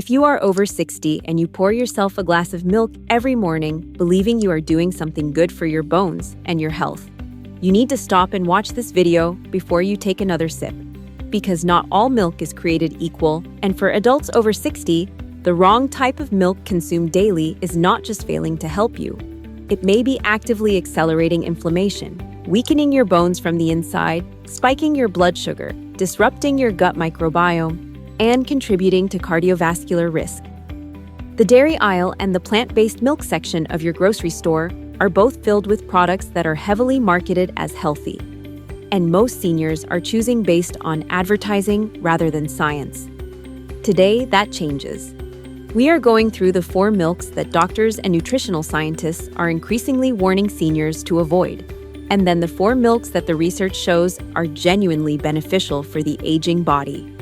If you are over 60 and you pour yourself a glass of milk every morning, believing you are doing something good for your bones and your health, you need to stop and watch this video before you take another sip. Because not all milk is created equal, and for adults over 60, the wrong type of milk consumed daily is not just failing to help you. It may be actively accelerating inflammation, weakening your bones from the inside, spiking your blood sugar, disrupting your gut microbiome, and contributing to cardiovascular risk. The dairy aisle and the plant-based milk section of your grocery store are both filled with products that are heavily marketed as healthy. And most seniors are choosing based on advertising rather than science. Today, that changes. We are going through the 4 milks that doctors and nutritional scientists are increasingly warning seniors to avoid, and then the 4 milks that the research shows are genuinely beneficial for the aging body.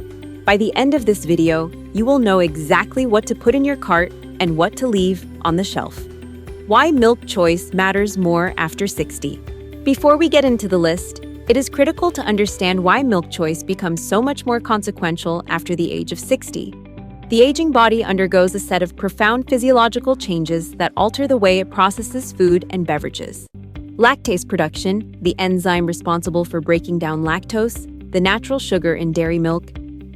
By the end of this video, you will know exactly what to put in your cart and what to leave on the shelf. Why milk choice matters more after 60. Before we get into the list, it is critical to understand why milk choice becomes so much more consequential after the age of 60. The aging body undergoes a set of profound physiological changes that alter the way it processes food and beverages. Lactase production, the enzyme responsible for breaking down lactose, the natural sugar in dairy milk,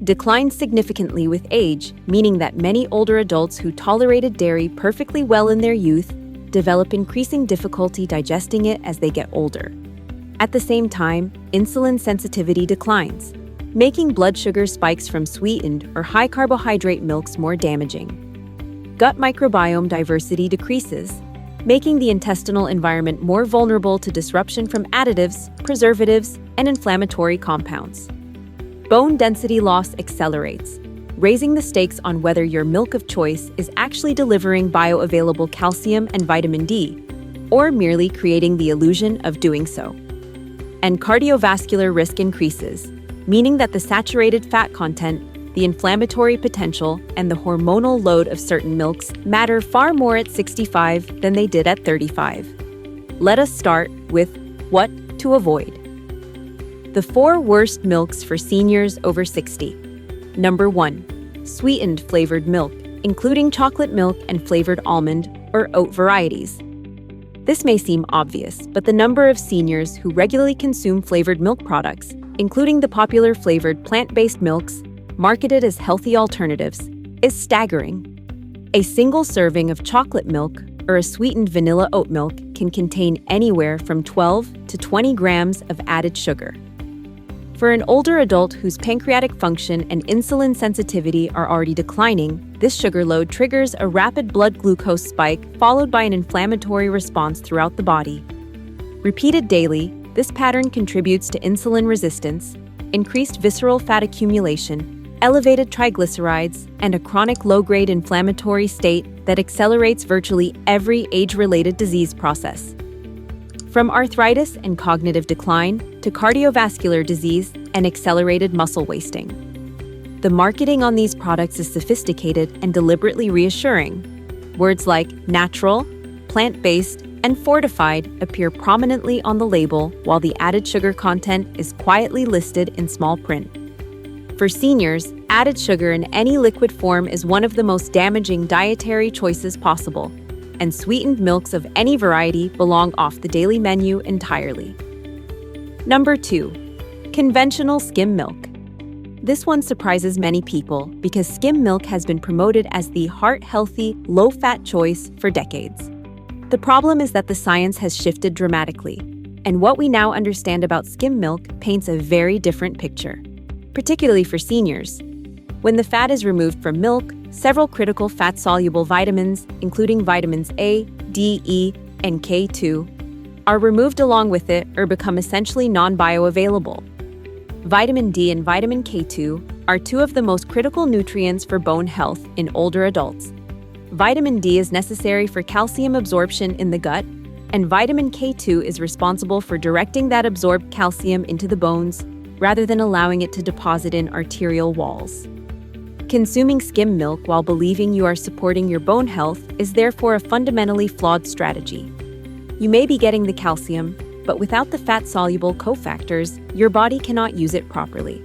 declines significantly with age, meaning that many older adults who tolerated dairy perfectly well in their youth develop increasing difficulty digesting it as they get older. At the same time, insulin sensitivity declines, making blood sugar spikes from sweetened or high-carbohydrate milks more damaging. Gut microbiome diversity decreases, making the intestinal environment more vulnerable to disruption from additives, preservatives, and inflammatory compounds. Bone density loss accelerates, raising the stakes on whether your milk of choice is actually delivering bioavailable calcium and vitamin D, or merely creating the illusion of doing so. And cardiovascular risk increases, meaning that the saturated fat content, the inflammatory potential, and the hormonal load of certain milks matter far more at 65 than they did at 35. Let us start with what to avoid. The 4 worst milks for seniors over 60. Number 1. Sweetened flavored milk, including chocolate milk and flavored almond or oat varieties. This may seem obvious, but the number of seniors who regularly consume flavored milk products, including the popular flavored plant-based milks, marketed as healthy alternatives, is staggering. A single serving of chocolate milk or a sweetened vanilla oat milk can contain anywhere from 12 to 20 grams of added sugar. For an older adult whose pancreatic function and insulin sensitivity are already declining, this sugar load triggers a rapid blood glucose spike followed by an inflammatory response throughout the body. Repeated daily, this pattern contributes to insulin resistance, increased visceral fat accumulation, elevated triglycerides, and a chronic low-grade inflammatory state that accelerates virtually every age-related disease process. From arthritis and cognitive decline to cardiovascular disease and accelerated muscle wasting. The marketing on these products is sophisticated and deliberately reassuring. Words like natural, plant-based, and fortified appear prominently on the label, while the added sugar content is quietly listed in small print. For seniors, added sugar in any liquid form is one of the most damaging dietary choices possible, and sweetened milks of any variety belong off the daily menu entirely. Number 2. Conventional skim milk. This one surprises many people because skim milk has been promoted as the heart-healthy, low-fat choice for decades. The problem is that the science has shifted dramatically, and what we now understand about skim milk paints a very different picture, particularly for seniors. When the fat is removed from milk, several critical fat-soluble vitamins, including vitamins A, D, E, and K2, are removed along with it or become essentially non-bioavailable. Vitamin D and vitamin K2 are 2 of the most critical nutrients for bone health in older adults. Vitamin D is necessary for calcium absorption in the gut, and vitamin K2 is responsible for directing that absorbed calcium into the bones rather than allowing it to deposit in arterial walls. Consuming skim milk while believing you are supporting your bone health is therefore a fundamentally flawed strategy. You may be getting the calcium, but without the fat-soluble cofactors, your body cannot use it properly.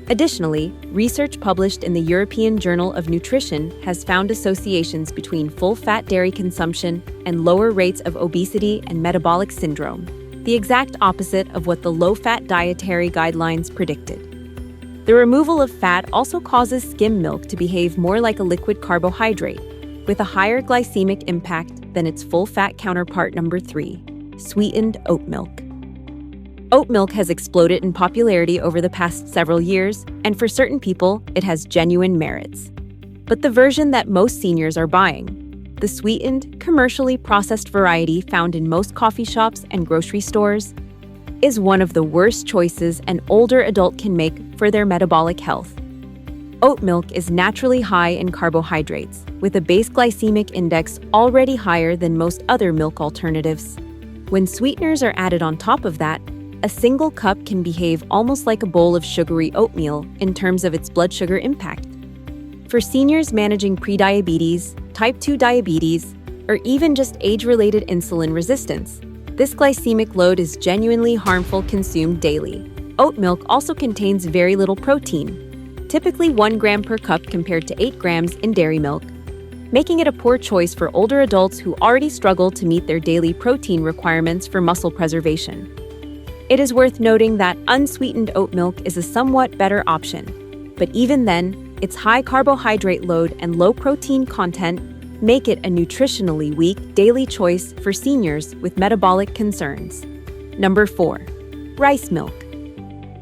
Additionally, research published in the European Journal of Nutrition has found associations between full-fat dairy consumption and lower rates of obesity and metabolic syndrome, the exact opposite of what the low-fat dietary guidelines predicted. The removal of fat also causes skim milk to behave more like a liquid carbohydrate, with a higher glycemic impact than its full-fat counterpart number 3, sweetened oat milk. Oat milk has exploded in popularity over the past several years, and for certain people, it has genuine merits. But the version that most seniors are buying, the sweetened, commercially processed variety found in most coffee shops and grocery stores, is one of the worst choices an older adult can make for their metabolic health. Oat milk is naturally high in carbohydrates, with a base glycemic index already higher than most other milk alternatives. When sweeteners are added on top of that, a single cup can behave almost like a bowl of sugary oatmeal in terms of its blood sugar impact. For seniors managing prediabetes, type 2 diabetes, or even just age-related insulin resistance, this glycemic load is genuinely harmful consumed daily. Oat milk also contains very little protein, typically 1 gram per cup compared to 8 grams in dairy milk, making it a poor choice for older adults who already struggle to meet their daily protein requirements for muscle preservation. It is worth noting that unsweetened oat milk is a somewhat better option, but even then, its high carbohydrate load and low protein content make it a nutritionally weak daily choice for seniors with metabolic concerns. Number 4. Rice milk.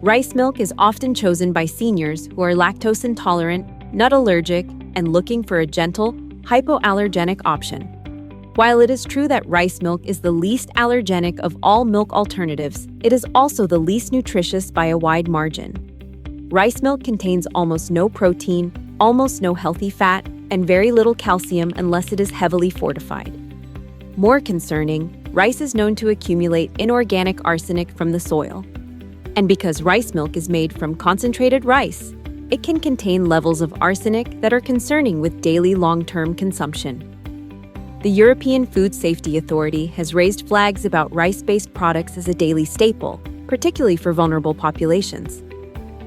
Rice milk is often chosen by seniors who are lactose intolerant, nut allergic, and looking for a gentle, hypoallergenic option. While it is true that rice milk is the least allergenic of all milk alternatives, it is also the least nutritious by a wide margin. Rice milk contains almost no protein, almost no healthy fat, and very little calcium unless it is heavily fortified. More concerning, rice is known to accumulate inorganic arsenic from the soil. And because rice milk is made from concentrated rice, it can contain levels of arsenic that are concerning with daily long-term consumption. The European Food Safety Authority has raised flags about rice-based products as a daily staple, particularly for vulnerable populations.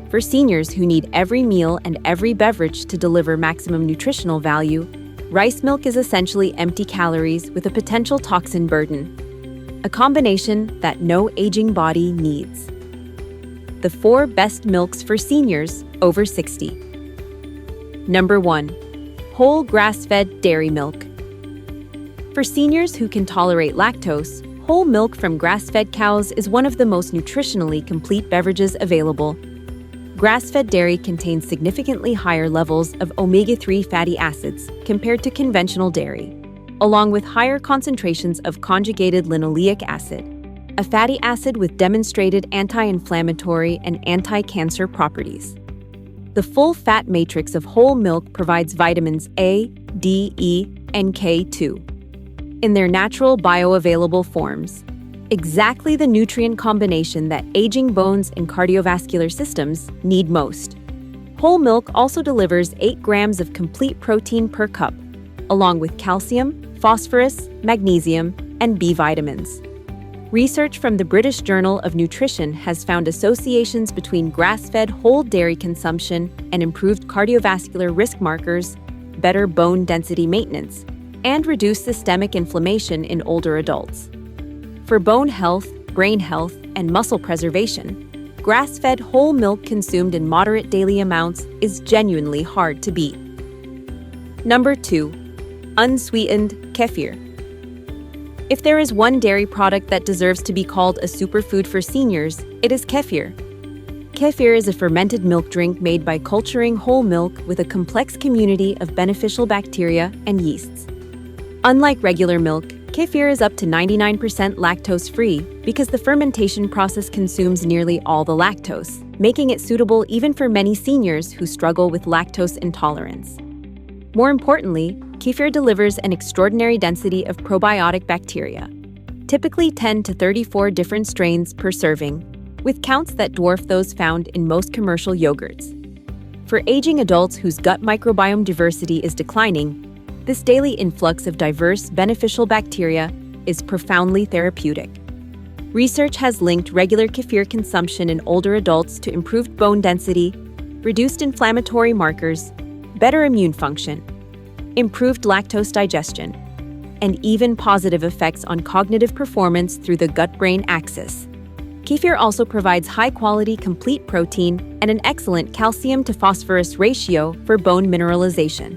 For seniors who need every meal and every beverage to deliver maximum nutritional value, rice milk is essentially empty calories with a potential toxin burden, a combination that no aging body needs. The 4 best milks for seniors over 60. Number 1. Whole grass-fed dairy milk. For seniors who can tolerate lactose, whole milk from grass-fed cows is one of the most nutritionally complete beverages available. Grass-fed dairy contains significantly higher levels of omega-3 fatty acids compared to conventional dairy, along with higher concentrations of conjugated linoleic acid, a fatty acid with demonstrated anti-inflammatory and anti-cancer properties. The full fat matrix of whole milk provides vitamins A, D, E, and K2 in their natural bioavailable forms, exactly the nutrient combination that aging bones and cardiovascular systems need most. Whole milk also delivers 8 grams of complete protein per cup, along with calcium, phosphorus, magnesium, and B vitamins. Research from the British Journal of Nutrition has found associations between grass-fed whole dairy consumption and improved cardiovascular risk markers, better bone density maintenance, and reduced systemic inflammation in older adults. For bone health, brain health, and muscle preservation, grass-fed whole milk consumed in moderate daily amounts is genuinely hard to beat. Number 2. Unsweetened kefir. If there is one dairy product that deserves to be called a superfood for seniors, it is kefir. Kefir is a fermented milk drink made by culturing whole milk with a complex community of beneficial bacteria and yeasts. Unlike regular milk, kefir is up to 99% lactose-free because the fermentation process consumes nearly all the lactose, making it suitable even for many seniors who struggle with lactose intolerance. More importantly, kefir delivers an extraordinary density of probiotic bacteria, typically 10 to 34 different strains per serving, with counts that dwarf those found in most commercial yogurts. For aging adults whose gut microbiome diversity is declining, this daily influx of diverse, beneficial bacteria is profoundly therapeutic. Research has linked regular kefir consumption in older adults to improved bone density, reduced inflammatory markers, better immune function, improved lactose digestion, and even positive effects on cognitive performance through the gut-brain axis. Kefir also provides high-quality complete protein and an excellent calcium to phosphorus ratio for bone mineralization.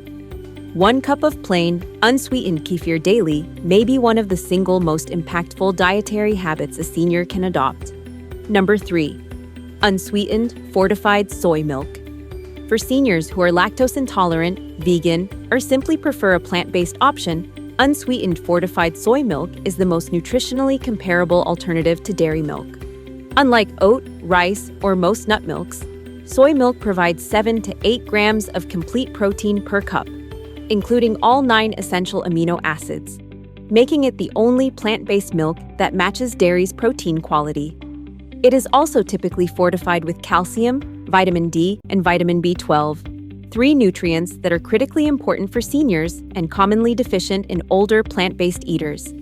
1 cup of plain, unsweetened kefir daily may be one of the single most impactful dietary habits a senior can adopt. Number 3. Unsweetened, fortified soy milk. For seniors who are lactose intolerant, vegan, or simply prefer a plant-based option, unsweetened fortified soy milk is the most nutritionally comparable alternative to dairy milk. Unlike oat, rice, or most nut milks, soy milk provides 7 to 8 grams of complete protein per cup, including all 9 essential amino acids, making it the only plant-based milk that matches dairy's protein quality. It is also typically fortified with calcium, vitamin D, and vitamin B12, 3 nutrients that are critically important for seniors and commonly deficient in older plant-based eaters.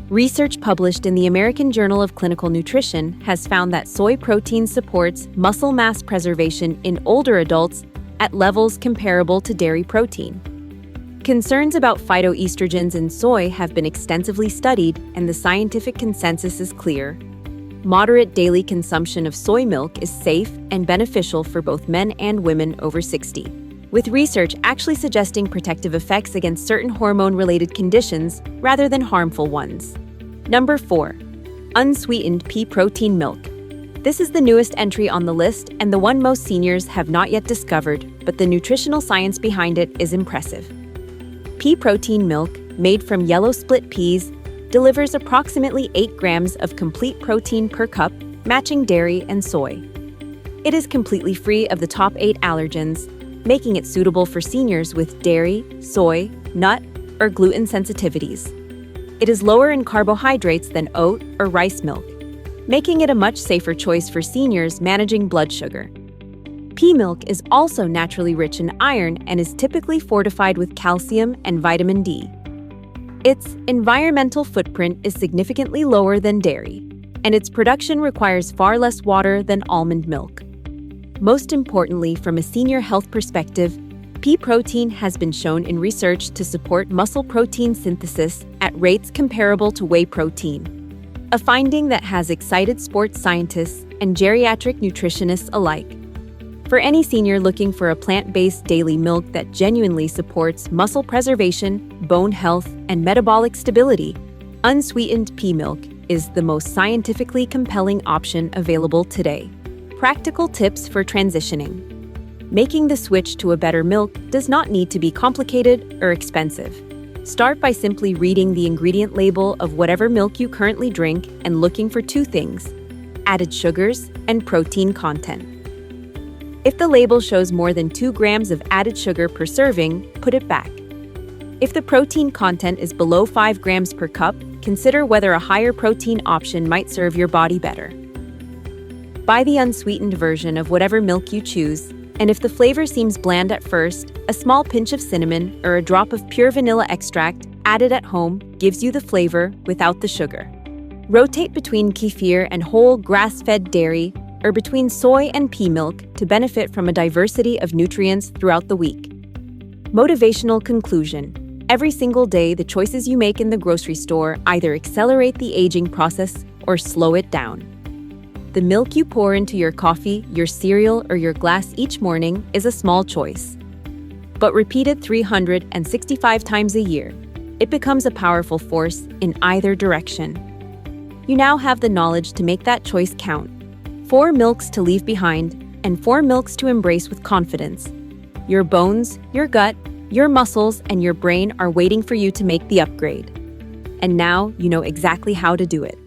Research published in the American Journal of Clinical Nutrition has found that soy protein supports muscle mass preservation in older adults at levels comparable to dairy protein. Concerns about phytoestrogens in soy have been extensively studied, and the scientific consensus is clear. Moderate daily consumption of soy milk is safe and beneficial for both men and women over 60, with research actually suggesting protective effects against certain hormone-related conditions rather than harmful ones. Number 4. Unsweetened pea protein milk. This is the newest entry on the list and the one most seniors have not yet discovered, but the nutritional science behind it is impressive. Pea protein milk, made from yellow split peas, delivers approximately 8 grams of complete protein per cup, matching dairy and soy. It is completely free of the top 8 allergens, making it suitable for seniors with dairy, soy, nut, or gluten sensitivities. It is lower in carbohydrates than oat or rice milk, making it a much safer choice for seniors managing blood sugar. Pea milk is also naturally rich in iron and is typically fortified with calcium and vitamin D. Its environmental footprint is significantly lower than dairy, and its production requires far less water than almond milk. Most importantly, from a senior health perspective, pea protein has been shown in research to support muscle protein synthesis at rates comparable to whey protein, a finding that has excited sports scientists and geriatric nutritionists alike. For any senior looking for a plant-based daily milk that genuinely supports muscle preservation, bone health, and metabolic stability, unsweetened pea milk is the most scientifically compelling option available today. Practical tips for transitioning. Making the switch to a better milk does not need to be complicated or expensive. Start by simply reading the ingredient label of whatever milk you currently drink and looking for 2 things: added sugars and protein content. If the label shows more than 2 grams of added sugar per serving, put it back. If the protein content is below 5 grams per cup, consider whether a higher protein option might serve your body better. Buy the unsweetened version of whatever milk you choose, and if the flavor seems bland at first, a small pinch of cinnamon or a drop of pure vanilla extract added at home gives you the flavor without the sugar. Rotate between kefir and whole grass-fed dairy, or between soy and pea milk to benefit from a diversity of nutrients throughout the week. Motivational conclusion. Every single day, the choices you make in the grocery store either accelerate the aging process or slow it down. The milk you pour into your coffee, your cereal, or your glass each morning is a small choice. But repeated 365 times a year, it becomes a powerful force in either direction. You now have the knowledge to make that choice count. 4 milks to leave behind, and 4 milks to embrace with confidence. Your bones, your gut, your muscles, and your brain are waiting for you to make the upgrade. And now you know exactly how to do it.